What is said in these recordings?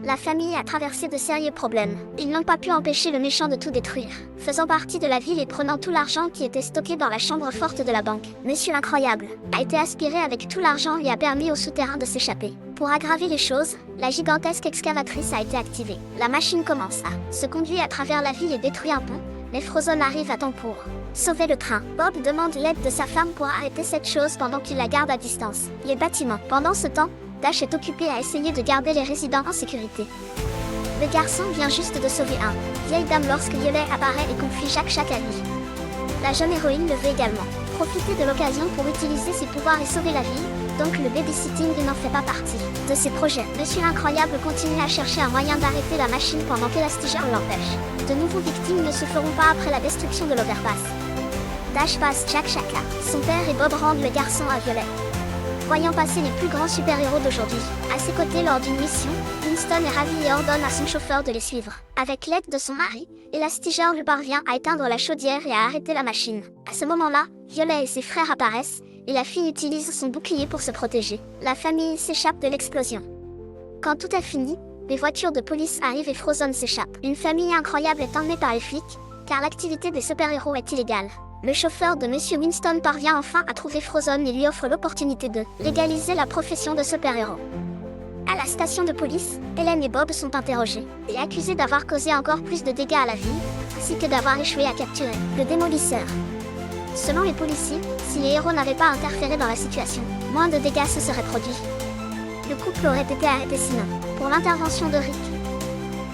La famille a traversé de sérieux problèmes. Ils n'ont pas pu empêcher le méchant de tout détruire. Faisant partie de la ville et prenant tout l'argent qui était stocké dans la chambre forte de la banque, Monsieur Incroyable a été aspiré avec tout l'argent et a permis aux souterrains de s'échapper. Pour aggraver les choses, la gigantesque excavatrice a été activée. La machine commence à se conduire à travers la ville et détruit un pont. Les Frozone arrivent à temps pour sauver le train. Bob demande l'aide de sa femme pour arrêter cette chose pendant qu'il la garde à distance. Les bâtiments. Pendant ce temps, Dash est occupé à essayer de garder les résidents en sécurité. Le garçon vient juste de sauver un vieille dame lorsque Violet apparaît et confie Jack à lui. La jeune héroïne le veut également. Profiter de l'occasion pour utiliser ses pouvoirs et sauver la ville, donc le babysitting n'en fait pas partie de ses projets. Monsieur Incroyable continue à chercher un moyen d'arrêter la machine pendant qu'Elastigirl l'empêche. De nouveaux victimes ne se feront pas après la destruction de l'Overpass. Dash passe Jack à son père et Bob rendent le garçon à Violet. Voyant passer les plus grands super-héros d'aujourd'hui à ses côtés lors d'une mission, Winston est ravi et ordonne à son chauffeur de les suivre. Avec l'aide de son mari, Elastigirl parvient à éteindre la chaudière et à arrêter la machine. À ce moment-là, Violet et ses frères apparaissent, et la fille utilise son bouclier pour se protéger. La famille s'échappe de l'explosion. Quand tout est fini, les voitures de police arrivent et Frozone s'échappe. Une famille incroyable est emmenée par les flics, car l'activité des super-héros est illégale. Le chauffeur de Monsieur Winston parvient enfin à trouver Frozone et lui offre l'opportunité de légaliser la profession de super-héros. À la station de police, Hélène et Bob sont interrogés et accusés d'avoir causé encore plus de dégâts à la ville, ainsi que d'avoir échoué à capturer le démolisseur. Selon les policiers, si les héros n'avaient pas interféré dans la situation, moins de dégâts se seraient produits. Le couple aurait été arrêté sinon. Pour l'intervention de Rick,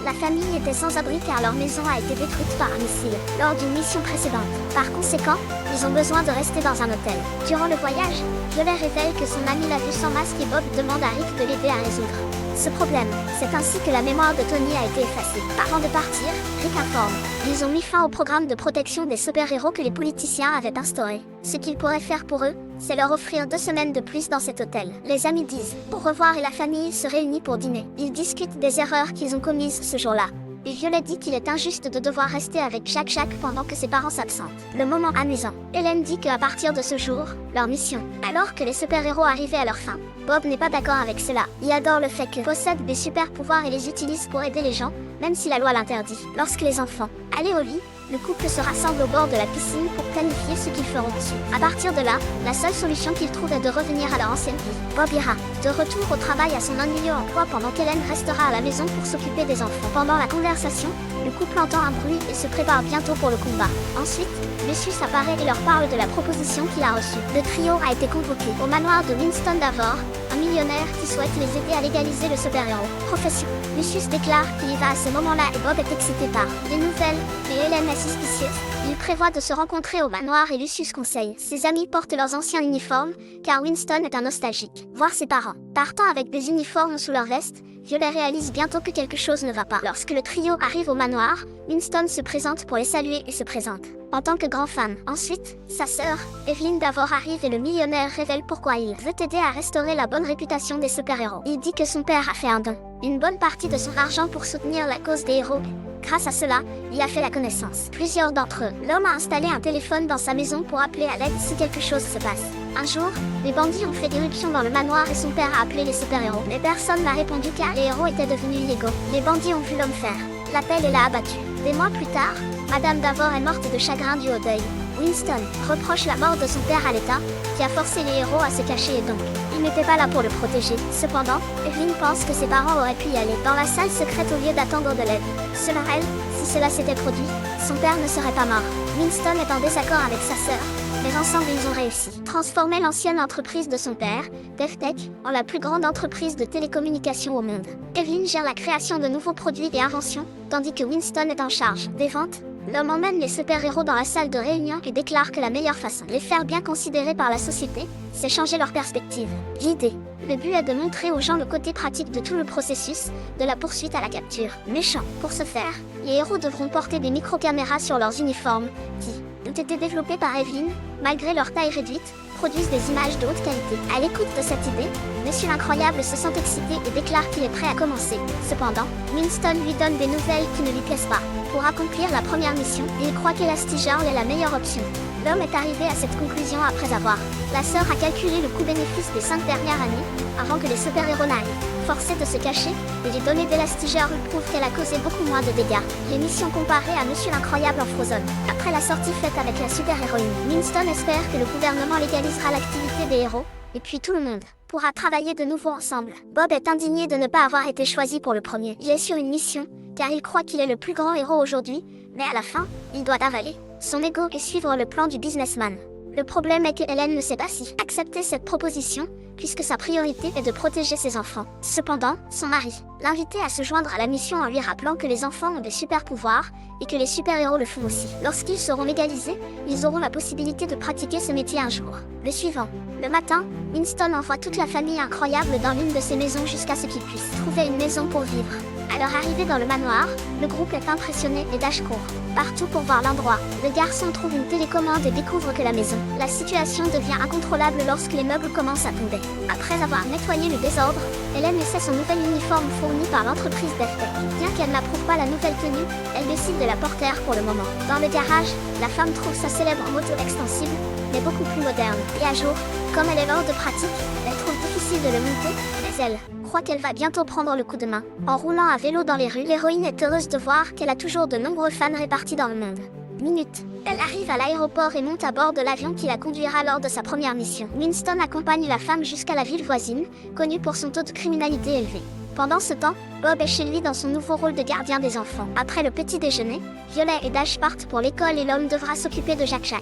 la famille était sans abri car leur maison a été détruite par un missile lors d'une mission précédente. Par conséquent, ils ont besoin de rester dans un hôtel. Durant le voyage, Violet révèle que son ami l'a vu sans masque et Bob demande à Rick de l'aider à résoudre ce problème. C'est ainsi que la mémoire de Tony a été effacée. Avant de partir, Rick informe. Ils ont mis fin au programme de protection des super-héros que les politiciens avaient instauré. Ce qu'ils pourraient faire pour eux, c'est leur offrir 2 semaines de plus dans cet hôtel. Les amis disent au revoir et la famille se réunit pour dîner. Ils discutent des erreurs qu'ils ont commises ce jour-là. Et Violet dit qu'il est injuste de devoir rester avec Jack pendant que ses parents s'absentent. Le moment amusant. Hélène dit qu'à partir de ce jour, leur mission, alors que les super-héros arrivaient à leur fin. Bob n'est pas d'accord avec cela. Il adore le fait qu'ils possèdent des super-pouvoirs et les utilisent pour aider les gens, même si la loi l'interdit. Lorsque les enfants allaient au lit, le couple se rassemble au bord de la piscine pour planifier ce qu'ils feront ensuite. À partir de là, la seule solution qu'ils trouvent est de revenir à leur ancienne vie. Bob ira de retour au travail à son ennuyeux emploi pendant qu'Hélène restera à la maison pour s'occuper des enfants. Pendant la conversation, le couple entend un bruit et se prépare bientôt pour le combat. Ensuite, Lucius apparaît et leur parle de la proposition qu'il a reçue. Le trio a été convoqué au manoir de Winston Davor, un millionnaire qui souhaite les aider à légaliser le super-héros profession. Lucius déclare qu'il y va à ce moment-là et Bob est excité par les nouvelles, mais Hélène est suspicieuse. Il prévoit de se rencontrer au manoir et Lucius conseille. Ses amis portent leurs anciens uniformes, car Winston est un nostalgique. Voir ses parents partant avec des uniformes sous leur veste, Violet réalise bientôt que quelque chose ne va pas. Lorsque le trio arrive au manoir, Winston se présente pour les saluer et se présente en tant que grand fan. Ensuite, sa sœur, Evelyn Davor arrive et le millionnaire révèle pourquoi il veut aider à restaurer la bonne réputation des super-héros. Il dit que son père a fait un don, une bonne partie de son argent pour soutenir la cause des héros. Grâce à cela, il a fait la connaissance plusieurs d'entre eux. L'homme a installé un téléphone dans sa maison pour appeler à l'aide si quelque chose se passe. Un jour, les bandits ont fait irruption dans le manoir et son père a appelé les super-héros. Mais personne n'a répondu car les héros étaient devenus illégaux. Les bandits ont vu l'homme faire l'appel et l'a abattu. Des mois plus tard, Madame Davor est morte de chagrin dû au deuil. Winston reproche la mort de son père à l'État, qui a forcé les héros à se cacher et donc, il n'était pas là pour le protéger. Cependant, Evelyn pense que ses parents auraient pu y aller dans la salle secrète au lieu d'attendre de l'aide. Selon elle, si cela s'était produit, son père ne serait pas mort. Winston est en désaccord avec sa sœur, mais ensemble ils ont réussi. Transformer l'ancienne entreprise de son père, DevTech, en la plus grande entreprise de télécommunications au monde. Evelyn gère la création de nouveaux produits et inventions, tandis que Winston est en charge des ventes. L'homme emmène les super-héros dans la salle de réunion et déclare que la meilleure façon de les faire bien considérés par la société, c'est changer leur perspective. L'idée. Le but est de montrer aux gens le côté pratique de tout le processus, de la poursuite à la capture. Méchant. Pour ce faire, les héros devront porter des micro-caméras sur leurs uniformes, qui ont été développés par Evelyn, malgré leur taille réduite, produisent des images de haute qualité. À l'écoute de cette idée, Monsieur l'Incroyable se sent excité et déclare qu'il est prêt à commencer. Cependant, Winston lui donne des nouvelles qui ne lui plaisent pas. Pour accomplir la première mission, il croit qu'Elastigirl est la meilleure option. L'homme est arrivé à cette conclusion après avoir. La sœur a calculé le coût-bénéfice des 5 dernières années, avant que les super-héros n'arrivent. forcée de se cacher, et les données d'Elastigirl prouvent qu'elle a causé beaucoup moins de dégâts. L'émission comparée à Monsieur l'Incroyable en Frozen. Après la sortie faite avec la super-héroïne, Winston espère que le gouvernement légalisera l'activité des héros, et puis tout le monde pourra travailler de nouveau ensemble. Bob est indigné de ne pas avoir été choisi pour le premier. Il est sur une mission, car il croit qu'il est le plus grand héros aujourd'hui, mais à la fin, il doit avaler son ego et suivre le plan du businessman. Le problème est que Hélène ne sait pas si accepter cette proposition, puisque sa priorité est de protéger ses enfants. Cependant, son mari l'invitait à se joindre à la mission en lui rappelant que les enfants ont des super pouvoirs, et que les super-héros le font aussi. Lorsqu'ils seront légalisés, ils auront la possibilité de pratiquer ce métier un jour. Le suivant. Le matin, Winston envoie toute la famille incroyable dans l'une de ses maisons jusqu'à ce qu'ils puissent trouver une maison pour vivre. À leur arrivée dans le manoir, le groupe est impressionné et Dash court partout pour voir l'endroit. Le garçon trouve une télécommande et découvre que la maison. La situation devient incontrôlable lorsque les meubles commencent à tomber. Après avoir nettoyé le désordre, Hélène essaie son nouvel uniforme fourni par l'entreprise d'effets. Bien qu'elle n'approuve pas la nouvelle tenue, elle décide de la porter pour le moment. Dans le garage, la femme trouve sa célèbre moto extensible, mais beaucoup plus moderne et à jour. Comme elle est hors de pratique, elle trouve difficile de le monter, mais elle croit qu'elle va bientôt prendre le coup de main. En roulant à vélo dans les rues, l'héroïne est heureuse de voir qu'elle a toujours de nombreux fans répartis dans le monde. Minute. Elle arrive à l'aéroport et monte à bord de l'avion qui la conduira lors de sa première mission. Winston accompagne la femme jusqu'à la ville voisine, connue pour son taux de criminalité élevé. Pendant ce temps, Bob est chez lui dans son nouveau rôle de gardien des enfants. Après le petit déjeuner, Violet et Dash partent pour l'école et l'homme devra s'occuper de Jack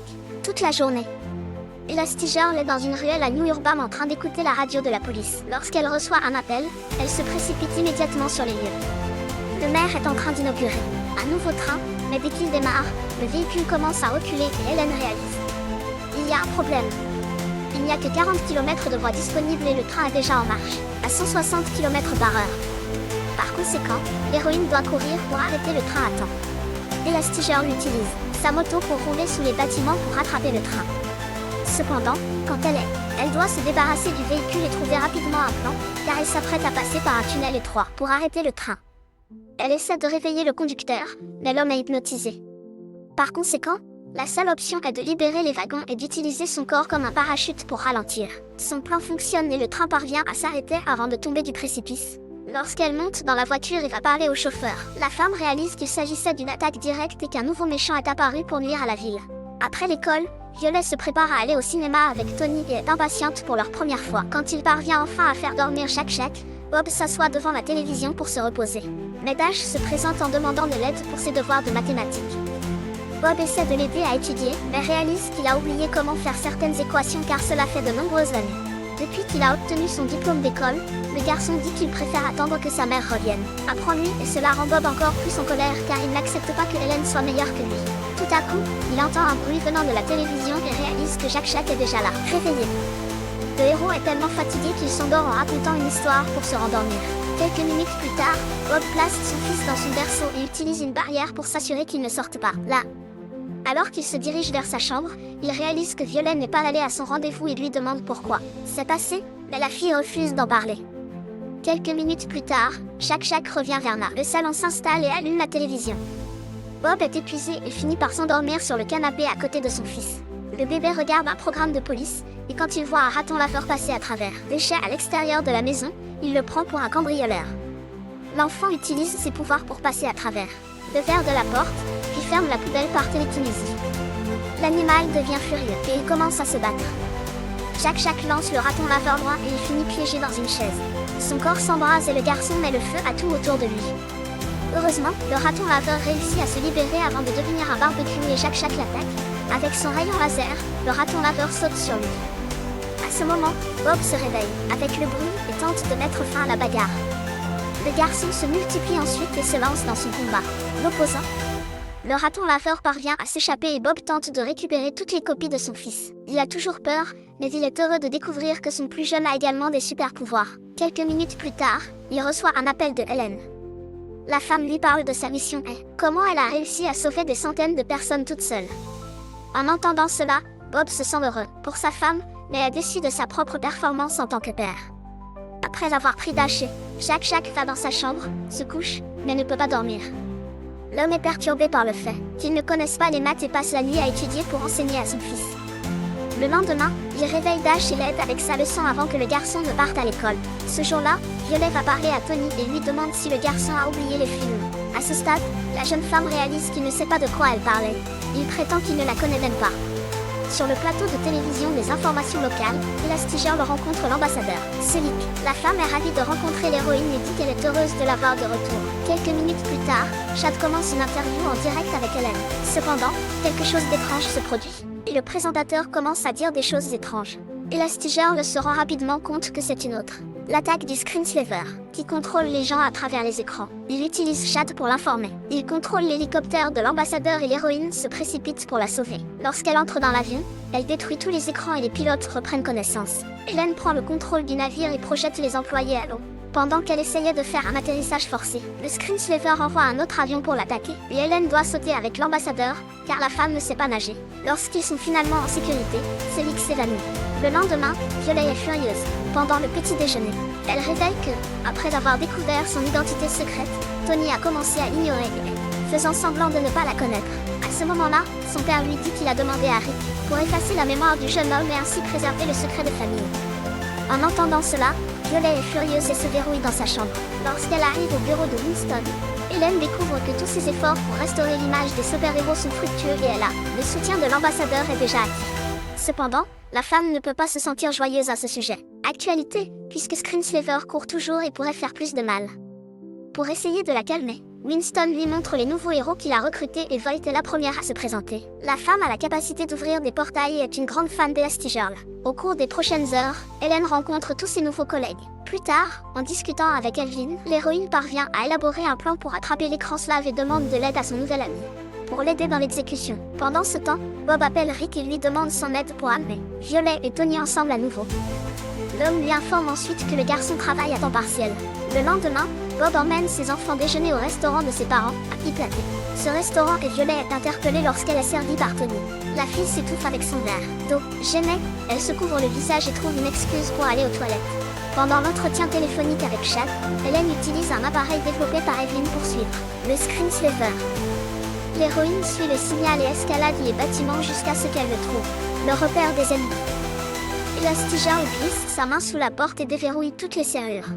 toute la journée. Elastigirl est dans une ruelle à New Urbam en train d'écouter la radio de la police. Lorsqu'elle reçoit un appel, elle se précipite immédiatement sur les lieux. Le maire est en train d'inaugurer un nouveau train, mais dès qu'il démarre, le véhicule commence à reculer et Hélène réalise. Il y a un problème. Il n'y a que 40 km de voies disponibles et le train est déjà en marche, à 160 km/h. Par conséquent, l'héroïne doit courir pour arrêter le train à temps. Elastigirl utilise sa moto pour rouler sous les bâtiments pour rattraper le train. Cependant, quand elle doit se débarrasser du véhicule et trouver rapidement un plan, car elle s'apprête à passer par un tunnel étroit pour arrêter le train. Elle essaie de réveiller le conducteur, mais l'homme est hypnotisé. Par conséquent, la seule option est de libérer les wagons et d'utiliser son corps comme un parachute pour ralentir. Son plan fonctionne et le train parvient à s'arrêter avant de tomber du précipice. Lorsqu'elle monte dans la voiture et va parler au chauffeur, la femme réalise qu'il s'agissait d'une attaque directe et qu'un nouveau méchant est apparu pour nuire à la ville. Après l'école, Violet se prépare à aller au cinéma avec Tony et est impatiente pour leur première fois. Quand il parvient enfin à faire dormir Jack, Bob s'assoit devant la télévision pour se reposer. Mais Dash se présente en demandant de l'aide pour ses devoirs de mathématiques. Bob essaie de l'aider à étudier, mais réalise qu'il a oublié comment faire certaines équations car cela fait de nombreuses années. Depuis qu'il a obtenu son diplôme d'école, le garçon dit qu'il préfère attendre que sa mère revienne. Apprends-lui et cela rend Bob encore plus en colère car il n'accepte pas que Hélène soit meilleure que lui. Tout à coup, il entend un bruit venant de la télévision et réalise que Jack est déjà là, réveillé. Le héros est tellement fatigué qu'il s'endort en racontant une histoire pour se rendormir. Quelques minutes plus tard, Bob place son fils dans son berceau et utilise une barrière pour s'assurer qu'il ne sorte pas. Là, alors qu'il se dirige vers sa chambre, il réalise que Violet n'est pas allée à son rendez-vous et lui demande pourquoi. C'est passé, mais la fille refuse d'en parler. Quelques minutes plus tard, Jack revient vers Na. Le salon s'installe et allume la télévision. Bob est épuisé et finit par s'endormir sur le canapé à côté de son fils. Le bébé regarde un programme de police, et quand il voit un raton laveur passer à travers déchets à l'extérieur de la maison, il le prend pour un cambrioleur. L'enfant utilise ses pouvoirs pour passer à travers le verre de la porte, puis ferme la poubelle par télékinésie. L'animal devient furieux et il commence à se battre. Jack lance le raton laveur loin et il finit piégé dans une chaise. Son corps s'embrase et le garçon met le feu à tout autour de lui. Heureusement, le raton laveur réussit à se libérer avant de devenir un barbecue et Jack l'attaque. Avec son rayon laser, le raton laveur saute sur lui. À ce moment, Bob se réveille, avec le bruit, et tente de mettre fin à la bagarre. Le garçon se multiplie ensuite et se lance dans son combat. L'opposant. Le raton laveur parvient à s'échapper et Bob tente de récupérer toutes les copies de son fils. Il a toujours peur, mais il est heureux de découvrir que son plus jeune a également des super pouvoirs. Quelques minutes plus tard, il reçoit un appel de Hélène. La femme lui parle de sa mission et comment elle a réussi à sauver des centaines de personnes toute seule. En entendant cela, Bob se sent heureux pour sa femme, mais est déçu de sa propre performance en tant que père. Après avoir pris Dash, Jack va dans sa chambre, se couche, mais ne peut pas dormir. L'homme est perturbé par le fait qu'il ne connaisse pas les maths et passe la nuit à étudier pour enseigner à son fils. Le lendemain, il réveille Dash et l'aide avec sa leçon avant que le garçon ne parte à l'école. Ce jour-là, Violet va parler à Tony et lui demande si le garçon a oublié les films. À ce stade, la jeune femme réalise qu'il ne sait pas de quoi elle parlait. Il prétend qu'il ne la connaît même pas. Sur le plateau de télévision des informations locales, Elastigirl rencontre l'ambassadeur, Selic. La femme est ravie de rencontrer l'héroïne et dit qu'elle est heureuse de la voir de retour. Quelques minutes plus tard, Chad commence une interview en direct avec Hélène. Cependant, quelque chose d'étrange se produit. Et le présentateur commence à dire des choses étranges. Elastigirl se rend rapidement compte que c'est une autre. L'attaque du Screenslaver, qui contrôle les gens à travers les écrans. Il utilise Chad pour l'informer. Il contrôle l'hélicoptère de l'ambassadeur et l'héroïne se précipite pour la sauver. Lorsqu'elle entre dans l'avion, elle détruit tous les écrans et les pilotes reprennent connaissance. Hélène prend le contrôle du navire et projette les employés à l'eau. Pendant qu'elle essayait de faire un atterrissage forcé, le Screenslaver envoie un autre avion pour l'attaquer, et Hélène doit sauter avec l'ambassadeur, car la femme ne sait pas nager. Lorsqu'ils sont finalement en sécurité, Selic s'évanouit. Le lendemain, Violet est furieuse. Pendant le petit déjeuner, elle révèle que, après avoir découvert son identité secrète, Tony a commencé à l'ignorer, faisant semblant de ne pas la connaître. À ce moment-là, son père lui dit qu'il a demandé à Rick pour effacer la mémoire du jeune homme et ainsi préserver le secret de famille. En entendant cela, Violet est furieuse et se verrouille dans sa chambre. Lorsqu'elle arrive au bureau de Winston, Hélène découvre que tous ses efforts pour restaurer l'image des super-héros sont fructueux et elle a le soutien de l'ambassadeur est déjà acquis. Cependant, la femme ne peut pas se sentir joyeuse à ce sujet. Actualité, puisque Screenslaver court toujours et pourrait faire plus de mal. Pour essayer de la calmer, Winston lui montre les nouveaux héros qu'il a recrutés et Volt est la première à se présenter. La femme a la capacité d'ouvrir des portails et est une grande fan d'Elastigirl. Au cours des prochaines heures, Hélène rencontre tous ses nouveaux collègues. Plus tard, en discutant avec Evelyn, l'héroïne parvient à élaborer un plan pour attraper l'écran slave et demande de l'aide à son nouvel ami pour l'aider dans l'exécution. Pendant ce temps, Bob appelle Rick et lui demande son aide pour amener Violet et Tony ensemble à nouveau. L'homme lui informe ensuite que le garçon travaille à temps partiel. Le lendemain, Bob emmène ses enfants déjeuner au restaurant de ses parents, à Piplaté. Ce restaurant et Violet est interpellée lorsqu'elle est servie par Tony. La fille s'étouffe avec son verre d'eau. Gênée, elle se couvre le visage et trouve une excuse pour aller aux toilettes. Pendant l'entretien téléphonique avec Chad, Hélène utilise un appareil développé par Evelyn pour suivre le Screenslaver. L'héroïne suit le signal et escalade les bâtiments jusqu'à ce qu'elle le trouve, le repère des ennemis. Elastigirl glisse sa main sous la porte et déverrouille toutes les serrures.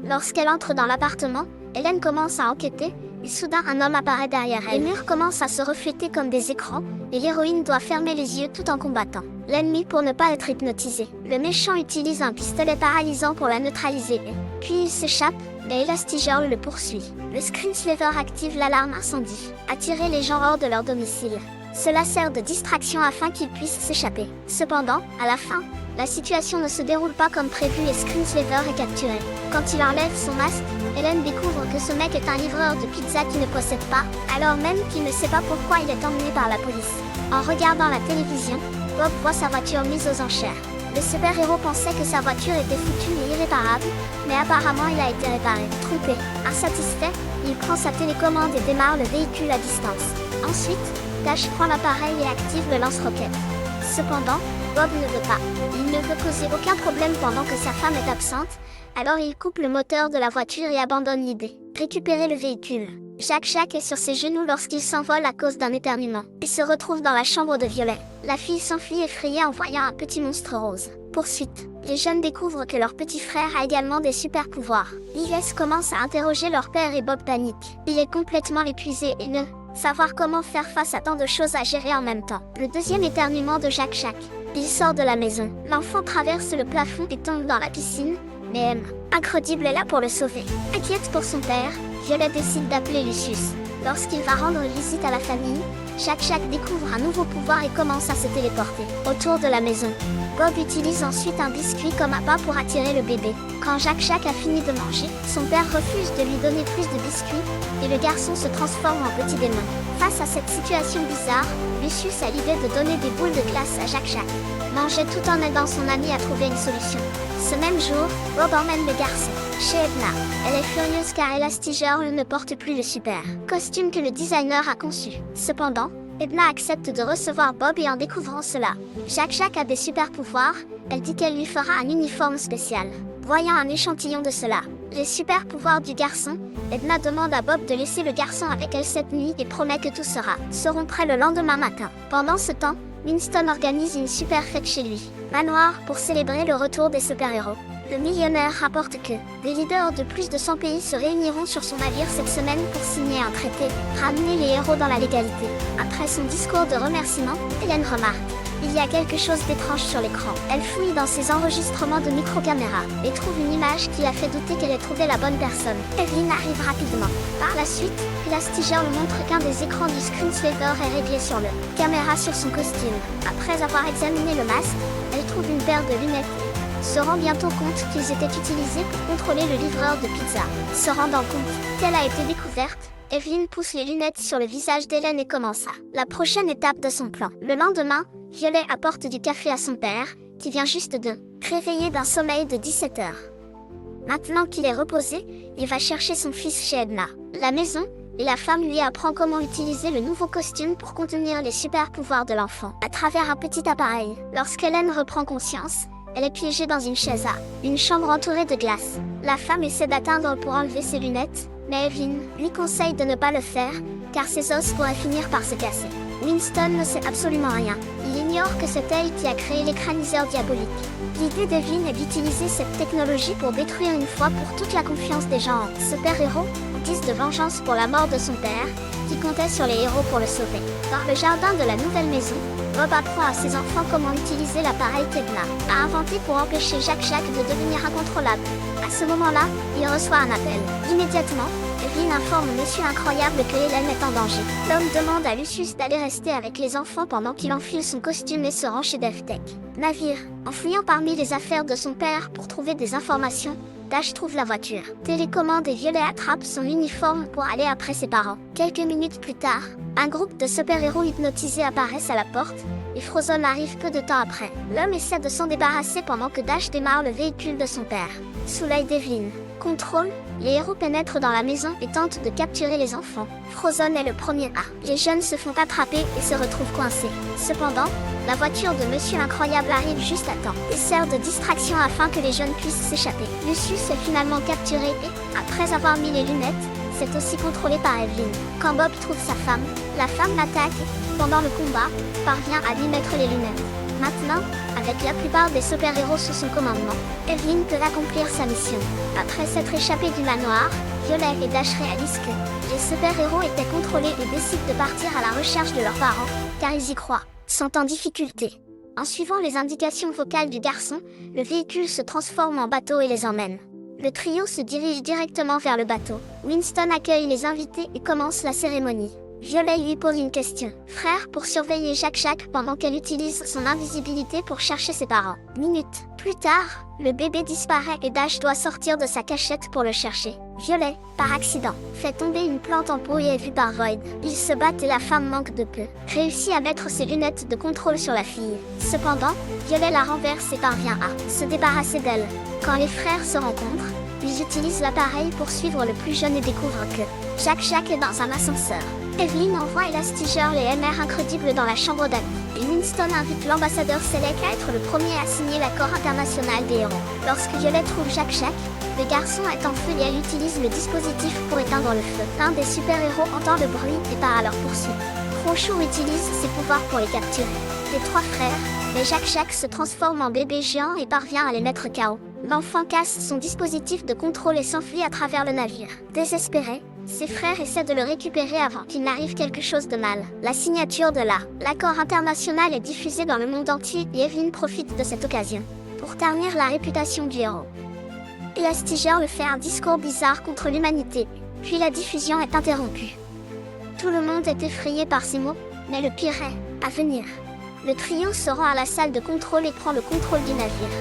Lorsqu'elle entre dans l'appartement, Hélène commence à enquêter, et soudain un homme apparaît derrière elle. Les murs commencent à se refléter comme des écrans, et l'héroïne doit fermer les yeux tout en combattant l'ennemi pour ne pas être hypnotisé. Le méchant utilise un pistolet paralysant pour la neutraliser, puis il s'échappe, mais Elastigirl le poursuit. Le Screenslaver active l'alarme incendie, attirer les gens hors de leur domicile. Cela sert de distraction afin qu'ils puissent s'échapper. Cependant, à la fin, la situation ne se déroule pas comme prévu et Screenslaver est capturé. Quand il enlève son masque, Hélène découvre que ce mec est un livreur de pizza qui ne possède pas, alors même qu'il ne sait pas pourquoi il est emmené par la police. En regardant la télévision, Bob voit sa voiture mise aux enchères. Le super-héros pensait que sa voiture était foutue et irréparable, mais apparemment il a été réparé. Trompé, insatisfait, il prend sa télécommande et démarre le véhicule à distance. Ensuite, Dash prend l'appareil et active le lance-roquette. Cependant, Bob ne veut pas. Il ne veut causer aucun problème pendant que sa femme est absente, alors il coupe le moteur de la voiture et abandonne l'idée. Récupérer le véhicule. Jack est sur ses genoux lorsqu'il s'envole à cause d'un éternuement. Il se retrouve dans la chambre de Violet. La fille s'enfuit effrayée en voyant un petit monstre rose. Poursuite. Les jeunes découvrent que leur petit frère a également des super pouvoirs. Liles commence à interroger leur père et Bob panique. Il est complètement épuisé et ne savoir comment faire face à tant de choses à gérer en même temps. Le deuxième éternuement de Jack. Il sort de la maison. L'enfant traverse le plafond et tombe dans la piscine, mais M, incroyable, est là pour le sauver. Inquiète pour son père, Violet décide d'appeler Lucius. Lorsqu'il va rendre visite à la famille, Jack découvre un nouveau pouvoir et commence à se téléporter autour de la maison. Bob utilise ensuite un biscuit comme appât pour attirer le bébé. Quand Jack a fini de manger, son père refuse de lui donner plus de biscuits, et le garçon se transforme en petit démon. Face à cette situation bizarre, Lucius a l'idée de donner des boules de glace à Jack. Manger tout en aidant son ami à trouver une solution. Ce même jour, Bob emmène le garçon chez Edna. Elle est furieuse car Elastigirl ne porte plus le super costume que le designer a conçu. Cependant, Edna accepte de recevoir Bob et en découvrant cela, Jack a des super pouvoirs, elle dit qu'elle lui fera un uniforme spécial. Voyant un échantillon de cela, les super pouvoirs du garçon, Edna demande à Bob de laisser le garçon avec elle cette nuit et promet que tout seront prêts le lendemain matin. Pendant ce temps, Winston organise une super fête chez lui, manoir, pour célébrer le retour des super-héros. Le millionnaire rapporte que des leaders de plus de 100 pays se réuniront sur son navire cette semaine pour signer un traité, ramener les héros dans la légalité. Après son discours de remerciement, Hélène remarque: il y a quelque chose d'étrange sur l'écran. Elle fouille dans ses enregistrements de micro-caméra et trouve une image qui a fait douter qu'elle ait trouvé la bonne personne. Evelyn arrive rapidement. Par la suite, Elastigirl montre qu'un des écrans du screensaver est réglé sur le caméra sur son costume. Après avoir examiné le masque, elle trouve une paire de lunettes et se rend bientôt compte qu'ils étaient utilisés pour contrôler le livreur de pizza. Se rendant compte qu'elle a été découverte, Evelyn pousse les lunettes sur le visage d'Hélène et commença la prochaine étape de son plan. Le lendemain, Violet apporte du café à son père, qui vient juste de réveiller d'un sommeil de 17 heures. Maintenant qu'il est reposé, il va chercher son fils chez Edna. La maison, et la femme lui apprend comment utiliser le nouveau costume pour contenir les super pouvoirs de l'enfant, à travers un petit appareil. Lorsqu'Hélène reprend conscience, elle est piégée dans une chaise à une chambre entourée de glace. La femme essaie d'atteindre pour enlever ses lunettes, mais Evelyn lui conseille de ne pas le faire, car ses os pourraient finir par se casser. Winston ne sait absolument rien. Il ignore que c'est elle qui a créé l'écraniseur diabolique. L'idée d'Evelyn est d'utiliser cette technologie pour détruire une fois pour toute la confiance des gens en super-héros, en guise de vengeance pour la mort de son père, qui comptait sur les héros pour le sauver. Dans le jardin de la nouvelle maison, Bob apprend à ses enfants comment utiliser l'appareil qu'Edna a inventé pour empêcher Jack-Jack de devenir incontrôlable. À ce moment-là, il reçoit un appel. Immédiatement, Evelyn informe Monsieur Incroyable que Hélène est en danger. L'homme demande à Lucius d'aller rester avec les enfants pendant qu'il enfile son costume et se rend chez DevTech. Navire. En fouillant parmi les affaires de son père pour trouver des informations, Dash trouve la voiture. Télécommande et Violet attrape son uniforme pour aller après ses parents. Quelques minutes plus tard, un groupe de super-héros hypnotisés apparaissent à la porte, et Frozone arrive peu de temps après. L'homme essaie de s'en débarrasser pendant que Dash démarre le véhicule de son père. Sous l'œil d'Evelyn. Contrôle, les héros pénètrent dans la maison et tentent de capturer les enfants. Frozone est le premier à. Les jeunes se font attraper et se retrouvent coincés. Cependant, la voiture de Monsieur Incroyable arrive juste à temps et sert de distraction afin que les jeunes puissent s'échapper. Lucius est finalement capturé et, après avoir mis les lunettes, c'est aussi contrôlé par Evelyn. Quand Bob trouve sa femme, la femme l'attaque et, pendant le combat, parvient à lui mettre les lunettes. Maintenant, avec la plupart des super-héros sous son commandement, Evelyn peut accomplir sa mission. Après s'être échappé du manoir, Violet et Dash réalisent que les super-héros étaient contrôlés et décident de partir à la recherche de leurs parents, car ils y croient, sont en difficulté. En suivant les indications vocales du garçon, le véhicule se transforme en bateau et les emmène. Le trio se dirige directement vers le bateau. Winston accueille les invités et commence la cérémonie. Violet lui pose une question. Frère pour surveiller Jack-Jack pendant qu'elle utilise son invisibilité pour chercher ses parents. Minutes plus tard, le bébé disparaît et Dash doit sortir de sa cachette pour le chercher. Violet, par accident, fait tomber une plante en pot et est vue par Void. Ils se battent et la femme manque de peu. Réussit à mettre ses lunettes de contrôle sur la fille. Cependant, Violet la renverse et parvient à se débarrasser d'elle. Quand les frères se rencontrent, ils utilisent l'appareil pour suivre le plus jeune et découvrent que Jack-Jack est dans un ascenseur. Evelyn envoie Elastigirl et MR Incredible dans la chambre d'amis. Et Winston invite l'ambassadeur Selec à être le premier à signer l'accord international des héros. Lorsque Violet trouve Jack-Jack, le garçon est en feu et elle utilise le dispositif pour éteindre le feu. Un des super-héros entend le bruit et part à leur poursuite. Crunchou utilise ses pouvoirs pour les capturer. Les trois frères, mais Jack-Jack se transforme en bébé géant et parvient à les mettre KO. L'enfant casse son dispositif de contrôle et s'enfuit à travers le navire. Désespéré, ses frères essaient de le récupérer avant qu'il n'arrive quelque chose de mal. La signature de l'accord international est diffusée dans le monde entier et Evelyn profite de cette occasion pour ternir la réputation du héros. Elastigirl fait un discours bizarre contre l'humanité, puis la diffusion est interrompue. Tout le monde est effrayé par ces mots, mais le pire est à venir. Le trio se rend à la salle de contrôle et prend le contrôle du navire.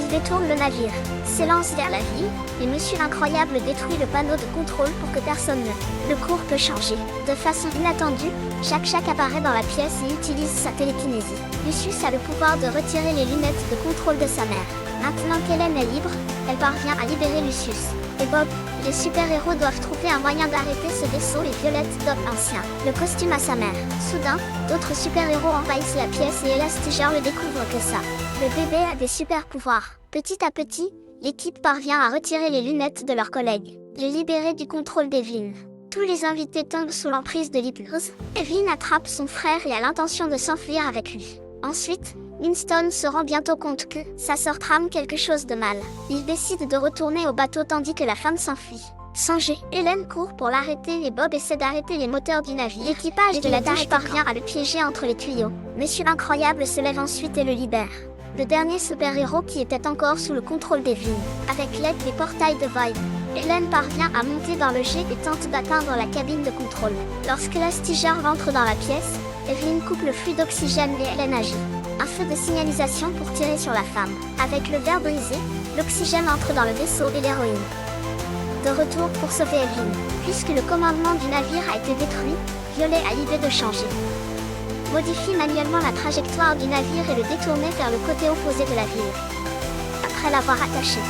Il détourne le navire, s'élance vers la ville, et Monsieur Incroyable détruit le panneau de contrôle pour que personne ne. Le cours peut changer. De façon inattendue, Jack-Jack apparaît dans la pièce et utilise sa télékinésie. Lucius a le pouvoir de retirer les lunettes de contrôle de sa mère. Maintenant qu'Hélène est libre, elle parvient à libérer Lucius. Et Bob, les super-héros doivent trouver un moyen d'arrêter ce vaisseau et Violette dope ancien le costume à sa mère. Soudain, d'autres super-héros envahissent la pièce et Elastigirl découvre que ça. Le bébé a des super-pouvoirs. Petit à petit, l'équipe parvient à retirer les lunettes de leurs collègues, les libérer du contrôle d'Evelyn. Tous les invités tombent sous l'emprise de l'hypnose. Evelyn attrape son frère et a l'intention de s'enfuir avec lui. Ensuite, Winston se rend bientôt compte que sa sœur trame quelque chose de mal. Il décide de retourner au bateau tandis que la femme s'enfuit. Songez, Hélène court pour l'arrêter et Bob essaie d'arrêter les moteurs du navire. L'équipage de la douche parvient à le piéger entre les tuyaux. Monsieur Incroyable se lève ensuite et le libère. Le dernier super-héros qui était encore sous le contrôle d'Evelyn. Avec l'aide des portails de Void, Hélène parvient à monter dans le jet et tente d'atteindre la cabine de contrôle. Lorsque l'astigeur rentre dans la pièce, Evelyn coupe le flux d'oxygène et Hélène agit. Un feu de signalisation pour tirer sur la femme. Avec le verre brisé, l'oxygène entre dans le vaisseau et l'héroïne. De retour pour sauver Evelyn. Puisque le commandement du navire a été détruit, Violet a l'idée de changer. Modifie manuellement la trajectoire du navire et le détourner vers le côté opposé de la ville. Après l'avoir attaché,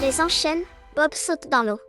les enchaîne, Bob saute dans l'eau.